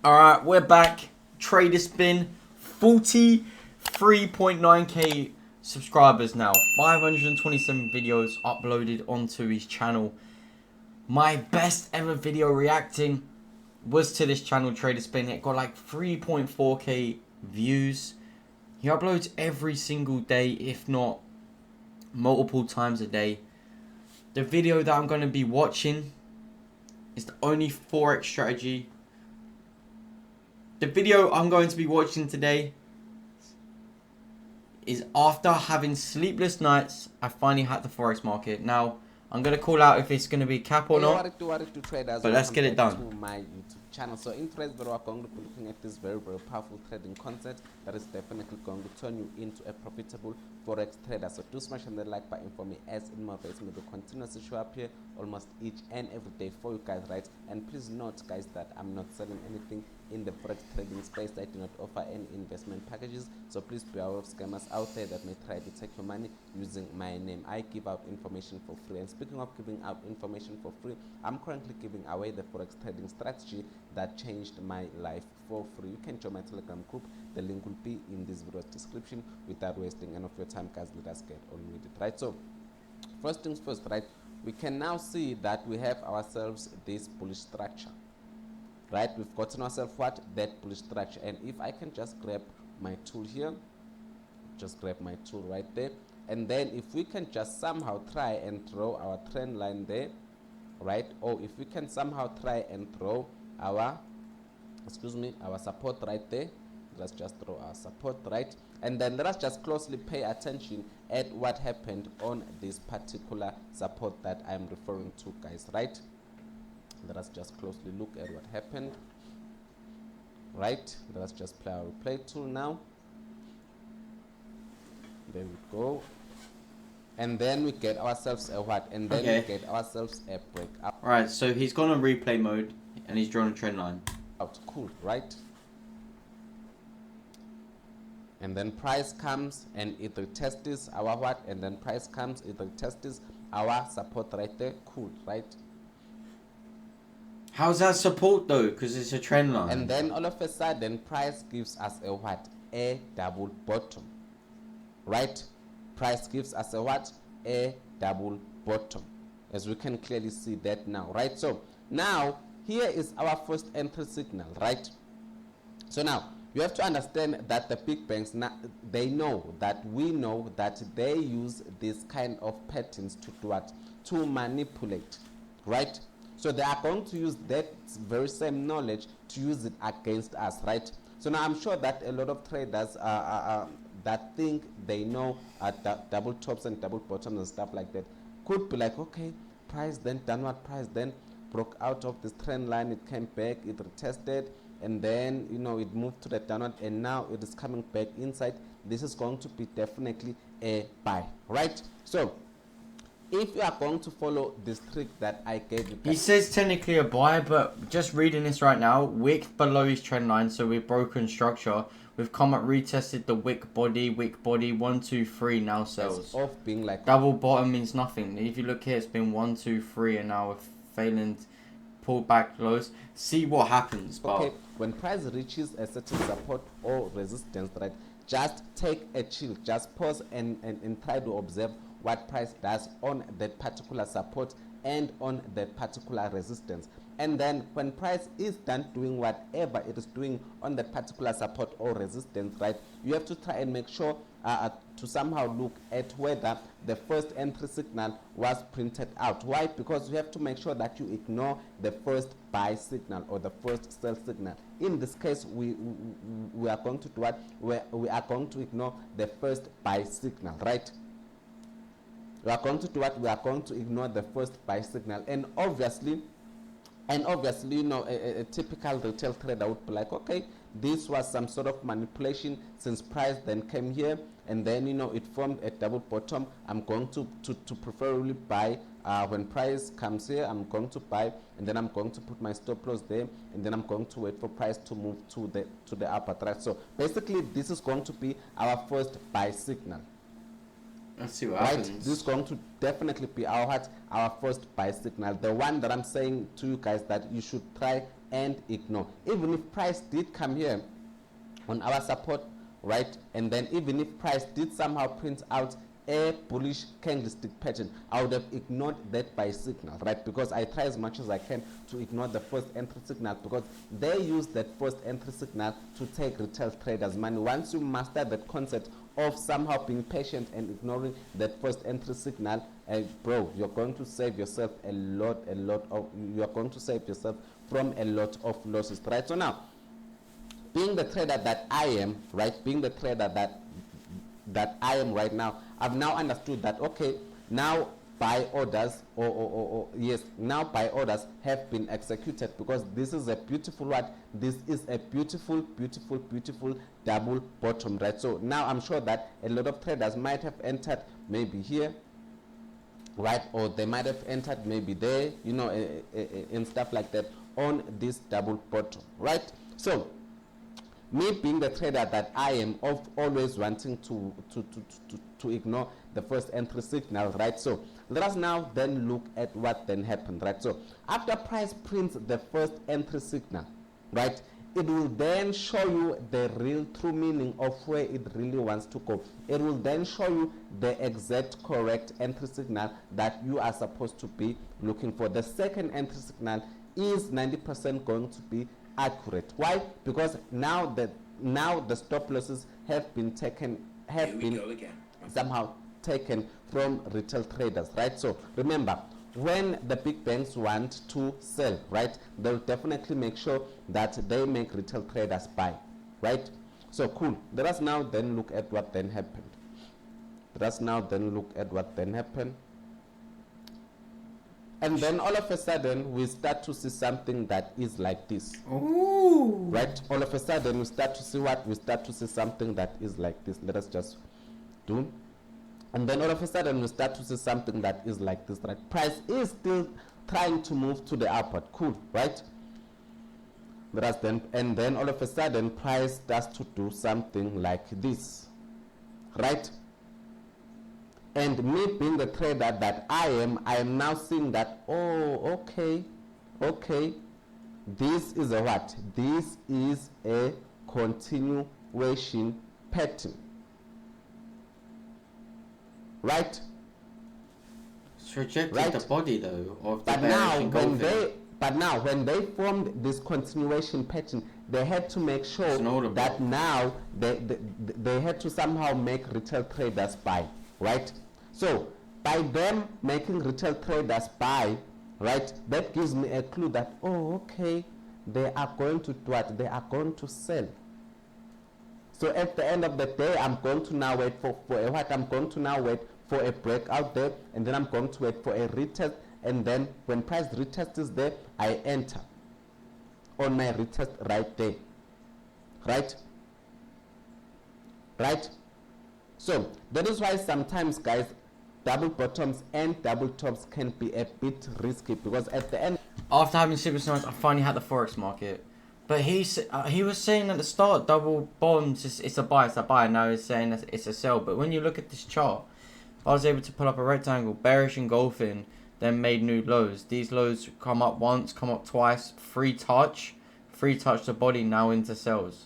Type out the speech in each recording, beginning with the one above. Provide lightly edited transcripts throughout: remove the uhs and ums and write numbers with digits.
Alright, we're back. Trader Spin, 43.9k subscribers now. 527 videos uploaded onto his channel. My best ever video reacting was to this channel, Trader Spin. It got like 3.4k views. He uploads every single day, if not multiple times a day. The video that I'm going to be watching is the only Forex strategy. The video I'm going to be watching today is after having sleepless nights, I finally hacked the Forex market. Now, I'm going to call out if it's going to be cap or not, traders, but let's get it done. To my YouTube channel. So in today's video, we're going to be looking at this very powerful trading concept that is definitely going to turn you into a profitable Forex trader. So do smash on the like button for me, as it motivates me to continuously show up here almost each and every day for you guys, right? And please note, guys, that I'm not selling anything in the Forex trading space. I do not offer any investment packages, so please be aware of scammers out there that may try to take your money using my name. I give out information for free, and speaking of giving out information for free, I'm currently giving away the Forex trading strategy that changed my life for free. You can join my Telegram group. The link will be in this video description. Without wasting any of your time, guys, let us get on with it, right? So first things first, right? We can now see that we have ourselves this bullish structure. Right, we've gotten ourselves what? That bullish structure. And if I can just grab my tool here, just grab my tool right there, and then if we can just somehow try and draw our trend line there, right? Or if we can somehow try and draw our our support right there. Let's just draw our support, right? And then let us just closely pay attention at what happened on this particular support that I'm referring to, guys, right? Let us just closely look at what happened, right? Let us just play our replay tool now. There we go. And then we get ourselves a what? And then we get ourselves a break up. Alright, so he's gone on replay mode and he's drawn a trend line. Out, cool, right? And then price comes and it retests our what? And then price comes, it retests our support right there. Cool, right? How's that support though? Because it's a trend line. And then all of a sudden, price gives us a what? A double bottom, right? Price gives us a what? A double bottom, as we can clearly see that now, right? So now here is our first entry signal, right? So now you have to understand that the big banks, they know that we know that they use this kind of patterns to do what? To manipulate, right? So they are going to use that very same knowledge to use it against us, right? So now I'm sure that a lot of traders that think they know double tops and double bottoms and stuff like that could be like, okay, price then downward, price then broke out of this trend line, it came back, it retested, and then it moved to the downward, and now it is coming back inside. This is going to be definitely a buy, right? So if you are going to follow this trick that I gave you, he says technically a buy, but just reading this right now, wick below his trend line, so we've broken structure. We've come up, retested the wick body, 1, 2, 3, now sells. Off being like double bottom means nothing. If you look here, it's been 1, 2, 3, and now we're failing to pull back lows. See what happens. But okay, when price reaches a certain support or resistance, right, just take a chill, just pause and try to observe what price does on that particular support and on that particular resistance. And then when price is done doing whatever it is doing on that particular support or resistance, right, you have to try and make sure to somehow look at whether the first entry signal was printed out. Why? Because you have to make sure that you ignore the first buy signal or the first sell signal. In this case, we are going to do what? We are going to ignore the first buy signal, right? We are going to do what? We are going to ignore the first buy signal. And obviously, a typical retail trader would be like, okay, this was some sort of manipulation since price then came here, and then it formed a double bottom. I'm going to preferably buy when price comes here. I'm going to buy, and then I'm going to put my stop loss there, and then I'm going to wait for price to move to the upper track. So basically, this is going to be our first buy signal. Let's see what happens. This is going to definitely be our first buy signal. The one that I'm saying to you guys that you should try and ignore. Even if price did come here on our support, right, and then even if price did somehow print out a bullish candlestick pattern, I would have ignored that buy signal, right? Because I try as much as I can to ignore the first entry signal, because they use that first entry signal to take retail traders money. Once you master that concept of somehow being patient and ignoring that first entry signal, bro, you're going to save yourself you're going to save yourself from a lot of losses, right? So now, being the trader that I am, right, being the trader that I am right now, I've now understood that, okay, now buy orders now buy orders have been executed, because this is a beautiful what? This is a beautiful double bottom, right? So now I'm sure that a lot of traders might have entered maybe here, right, or they might have entered maybe there, you know, and stuff like that on this double bottom, right? So me being the trader that I am, of always wanting to ignore the first entry signal, right? So let us now then look at what then happened, right? So after price prints the first entry signal, right, it will then show you the real true meaning of where it really wants to go. It will then show you the exact correct entry signal that you are supposed to be looking for. The second entry signal is 90% going to be accurate. Why? Because now the stop losses have been somehow taken from retail traders, right? So remember, when the big banks want to sell, right, they'll definitely make sure that they make retail traders buy, right? So cool. Let us now then look at what then happened. And then all of a sudden, we start to see something that is like this. Ooh. Right? All of a sudden, we start to see what? We start to see something that is like this. Let us just do. And then all of a sudden, we start to see something that is like this, right? Price is still trying to move to the upward. Cool, right? And then all of a sudden, price starts to do something like this, right? And me being the trader that I am now seeing that, oh, okay, this is a what? This is a continuation pattern, right? It's rejected Right. the body though of the But bearish now engulfing. when they formed this continuation pattern, they had to make sure that now they had to somehow make retail traders buy, right? So by them making retail traders buy, right, that gives me a clue that, oh, okay, they are going to do what? They are going to sell. So at the end of the day, I'm going to now wait for a what? I'm going to now wait for a breakout there, and then I'm going to wait for a retest, and then when price retest is there, I enter on my retest right there, right? So that is why sometimes, guys, double bottoms and double tops can be a bit risky, because at the end, After having Sleepless nights, I finally had the Forex market. But he was saying at the start, double bottoms, it's a buy. Now he's saying that it's a sell. But when you look at this chart, I was able to pull up a rectangle, bearish engulfing, then made new lows. These lows come up once, come up twice, free touch the body, now into sells.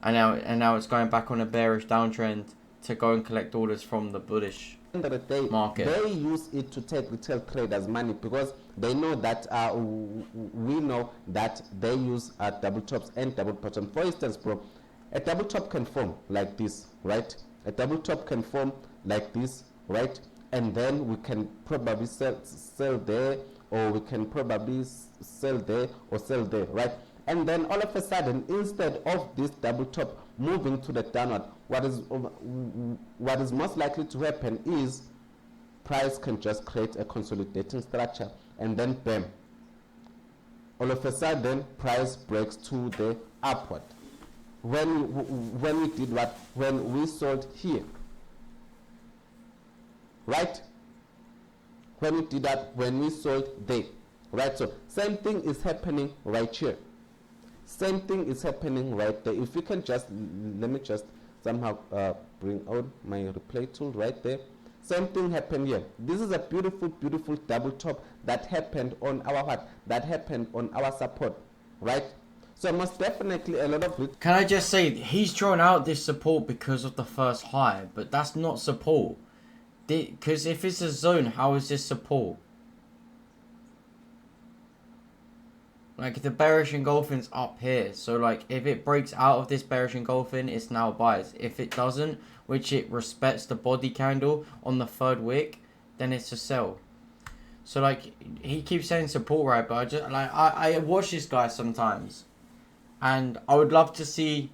And now it's going back on a bearish downtrend to go and collect orders from the bullish end of the day, market. They use it to take retail traders money, because they know that we know that they use double tops and double bottom. For instance, bro, a double top can form like this, right? A double top can form like this, right? And then we can probably sell there, or we can probably sell there or sell there, right? And then all of a sudden, instead of this double top moving to the downward, what is most likely to happen is price can just create a consolidating structure, and then bam, all of a sudden price breaks to the upward. When we did what? When we sold here, right? When we did that, when we sold there, right? So same thing is happening right here. Same thing is happening right there. If you can just, let me just somehow bring out my replay tool right there. Same thing happened here. This is a beautiful double top that happened on our what? That happened on our support. right? So most definitely a lot of Can I just say, he's drawn out this support because of the first high, but that's not support. Because if it's a zone, how is this support? Like, the bearish engulfing's up here. So, like, if it breaks out of this bearish engulfing, it's now buys. If it doesn't, which it respects the body candle on the third wick, then it's a sell. So, like, he keeps saying support, right? But I watch this guy sometimes. And I would love to see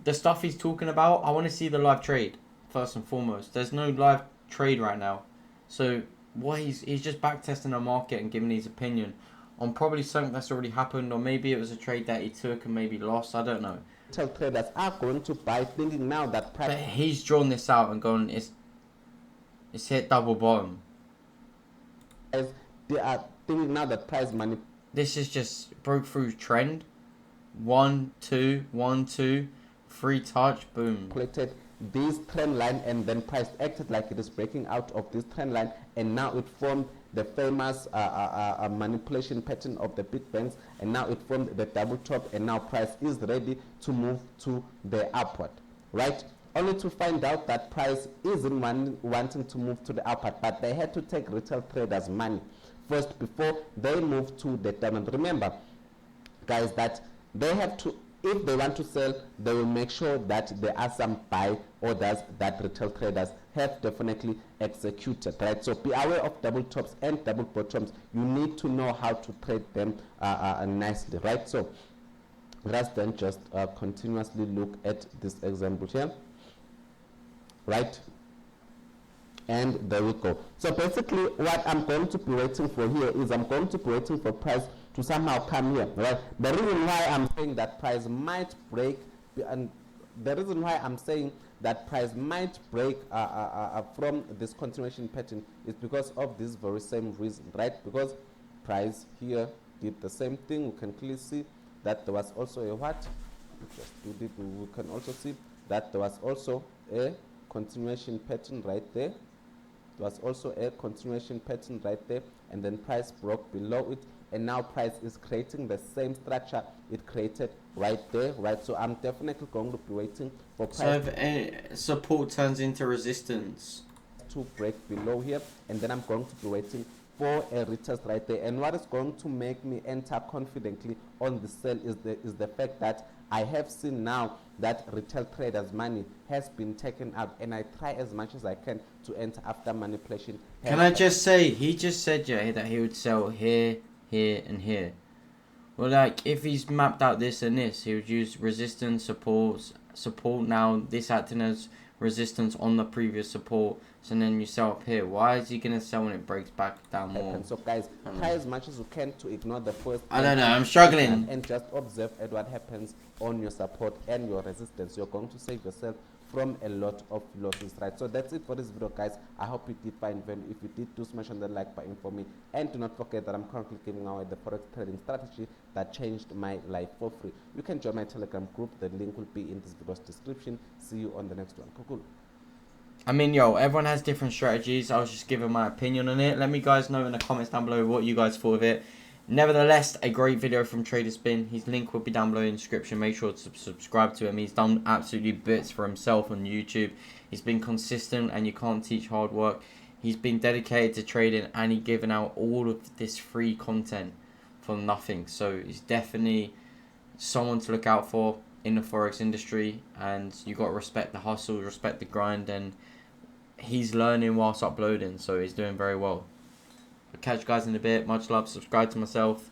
the stuff he's talking about. I want to see the live trade, first and foremost. There's no live trade right now. So, what he's just backtesting the market and giving his opinion on probably something that's already happened, or maybe it was a trade that he took and maybe lost. I don't know. retail traders are going to buy, thinking now that price. But he's drawn this out and gone, it's hit double bottom. They are thinking now that price money. This is just broke through trend. 1, 2, 1, 2, 3 touch, boom. Collected this trend line, and then price acted like it is breaking out of this trend line, and now it formed the famous manipulation pattern of the big banks, and now it formed the double top, and now price is ready to move to the upward, right? Only to find out that price isn't wanting to move to the upward, but they had to take retail traders money first before they move to the downward. Remember, guys, that they have to, if they want to sell, they will make sure that there are some buy orders that retail traders have definitely executed, right? So be aware of double tops and double bottoms. You need to know how to trade them nicely, right? So let's then just continuously look at this example here, right? And there we go. So basically what I'm going to be waiting for here is I'm going to be waiting for price to somehow come here, right? The reason why I'm saying that price might break, and the reason why I'm saying that price might break from this continuation pattern is because of this very same reason, right? Because price here did the same thing. We can clearly see that there was also a what? We can also see that there was also a continuation pattern right there. There was also a continuation pattern right there, and then price broke below it, and now price is creating the same structure it created right there, right? So I'm definitely going to be waiting for price. So if support turns into resistance to break below here, and then I'm going to be waiting for a retest right there. And what is going to make me enter confidently on the sell is the fact that I have seen now that retail traders money has been taken out, and I try as much as I can to enter after manipulation. Can I just say, he just said, yeah, that he would sell here, here, and here. Well, like, if he's mapped out this and this, he would use resistance, support now, this acting as resistance on the previous support, so then you sell up here. Why is he going to sell when it breaks back down more? So guys, try as much as you can to ignore the first. I don't know, I'm struggling. And just observe at what happens on your support and your resistance. You're going to save yourself from a lot of losses, right? So that's it for this video, guys. I hope you did find value. If you did, do smash on the like button for me, and do not forget that I'm currently giving away the forex trading strategy that changed my life for free. You can join my Telegram group. The link will be in this video's description. See you on the next one. Cool. I mean, yo, everyone has different strategies. I was just giving my opinion on it. Let me guys know in the comments down below what you guys thought of it. Nevertheless, a great video from Trader Spin. His link will be down below in the description. Make sure to subscribe to him. He's done absolutely bits for himself on YouTube. He's been consistent, and you can't teach hard work. He's been dedicated to trading, and he's given out all of this free content for nothing. So he's definitely someone to look out for in the Forex industry, and you got to respect the hustle, respect the grind, and he's learning whilst uploading, so he's doing very well. I'll catch you guys in a bit. Much love. Subscribe to myself.